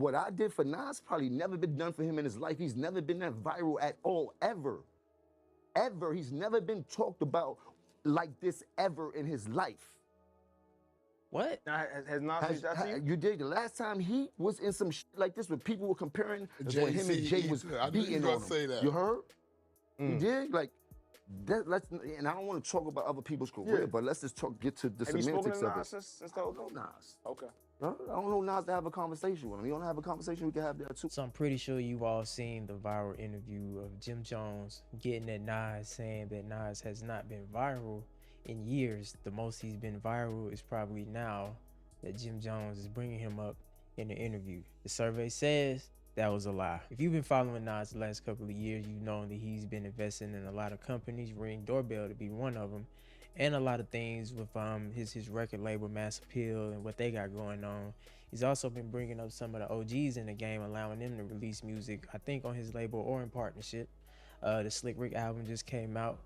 what I did for Nas probably never been done for him in his life. He's never been that viral at all, ever. Ever. He's never been talked about like this ever in his life. What? Now, has Nas reached out to you? You did. The last time he was in some shit like this where people were comparing when him and Jay was beating on him. Say that. You heard? You did? Like, and I don't want to talk about other people's career, but let's just get to the Have you spoken semantics to of Nas it. since the whole thing? Nas. Okay. I don't know Nas to have a conversation with him. You want to have a conversation, we can have that too. So I'm pretty sure you've all seen the viral interview of Jim Jones getting at Nas, saying that Nas has not been viral in years. The most he's been viral is probably now that Jim Jones is bringing him up in the interview. The survey says that was a lie. If you've been following Nas the last couple of years, you've known that he's been investing in a lot of companies, Ring Doorbell to be one of them, and a lot of things with his record label Mass Appeal and what they got going on. He's also been bringing up some of the OGs in the game, allowing them to release music, I think on his label or in partnership. The Slick Rick album just came out,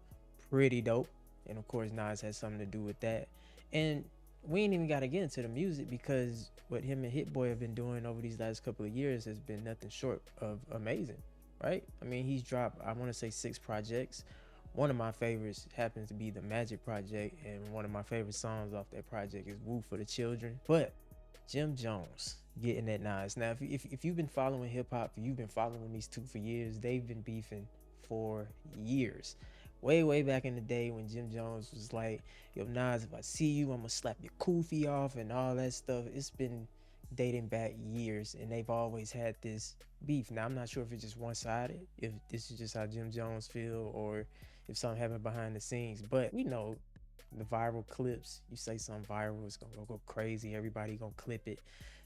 pretty dope, and of course Nas has something to do with that. And we ain't even got to get into the music, because what him and Hit Boy have been doing over these last couple of years has been nothing short of amazing, right? I mean, he's dropped, I want to say 6 projects. One of my favorites happens to be the Magic Project, and one of my favorite songs off that project is Woo for the Children. But Jim Jones getting at Nas. Now, if you've been following hip hop, if you've been following these two for years, they've been beefing for years. Way back in the day when Jim Jones was like, yo, Nas, if I see you, I'm gonna slap your kufi off and all that stuff. It's been dating back years, and they've always had this beef. Now, I'm not sure if it's just one-sided, if this is just how Jim Jones feel, or if something happened behind the scenes. But we know the viral clips, you say something viral, it's gonna go crazy, everybody gonna clip it.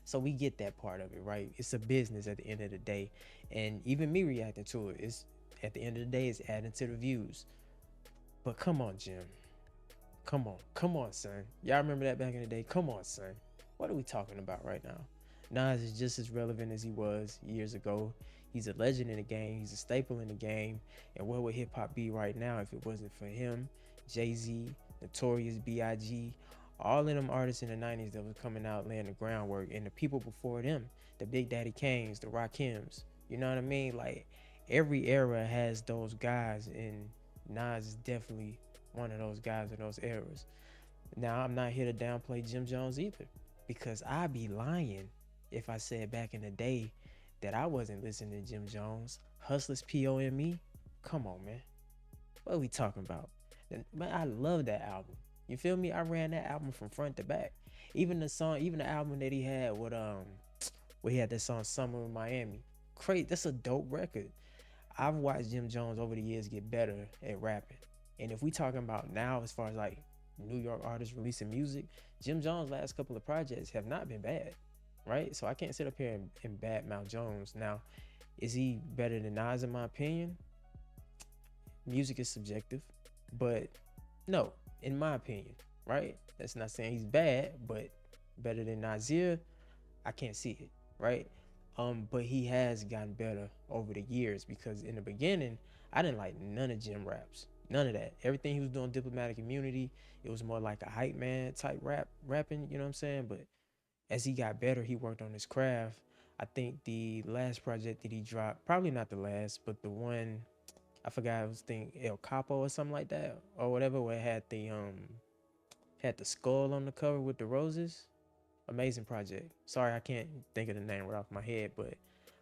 So we get that part of it, right? It's a business at the end of the day. And even me reacting to it, it's at the end of the day, it's adding to the views. But come on, Jim. Come on, son. Y'all remember that back in the day? Come on, son. What are we talking about right now? Nas is just as relevant as he was years ago. He's a legend in the game. He's a staple in the game. And where would hip hop be right now if it wasn't for him, Jay-Z, Notorious B.I.G., all of them artists in the 90s that was coming out laying the groundwork, and the people before them, the Big Daddy Kanes, the Rakims. You know what I mean? Like, every era has those guys, and Nas is definitely one of those guys in those eras. Now, I'm not here to downplay Jim Jones either, because I'd be lying if I said back in the day that I wasn't listening to Jim Jones. Hustlers P.O.M.E. Come on, man. What are we talking about? Man, I love that album. You feel me? I ran that album from front to back. Even the album that he had with where he had that song Summer in Miami. Crazy. That's a dope record. I've watched Jim Jones over the years get better at rapping. And if we talking about now, as far as like New York artists releasing music, Jim Jones' last couple of projects have not been bad, right? So I can't sit up here and badmouth Jones. Now, is he better than Nas in my opinion? Music is subjective, but no, in my opinion, right? That's not saying he's bad, but better than Nasir, I can't see it, right? But he has gotten better over the years, because in the beginning, I didn't like none of Jim raps. None of that. Everything he was doing, Diplomatic Immunity, it was more like a hype man type rapping, you know what I'm saying? But as he got better, he worked on his craft. I think the last project that he dropped, probably not the last, but the one, I forgot, it was El Capo or something like that, or whatever, where it had the skull on the cover with the roses. Amazing project. Sorry, I can't think of the name right off my head, but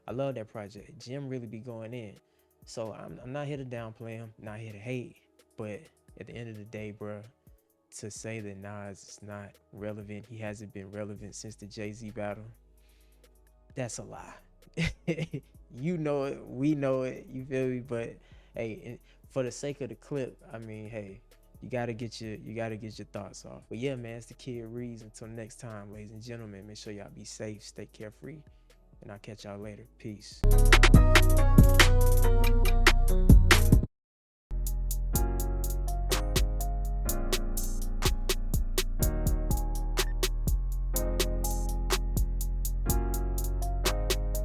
I love that project. Jim really be going in. So I'm not here to downplay him, not here to hate, but at the end of the day, bro, to say that Nas is not relevant, he hasn't been relevant since the Jay-Z battle, that's a lie. You know it, we know it, you feel me? But hey, for the sake of the clip, I mean, hey, you gotta get your thoughts off. But yeah, man, it's the Kid Ríez. Until next time, ladies and gentlemen, make sure y'all be safe, stay carefree, and I'll catch y'all later. Peace.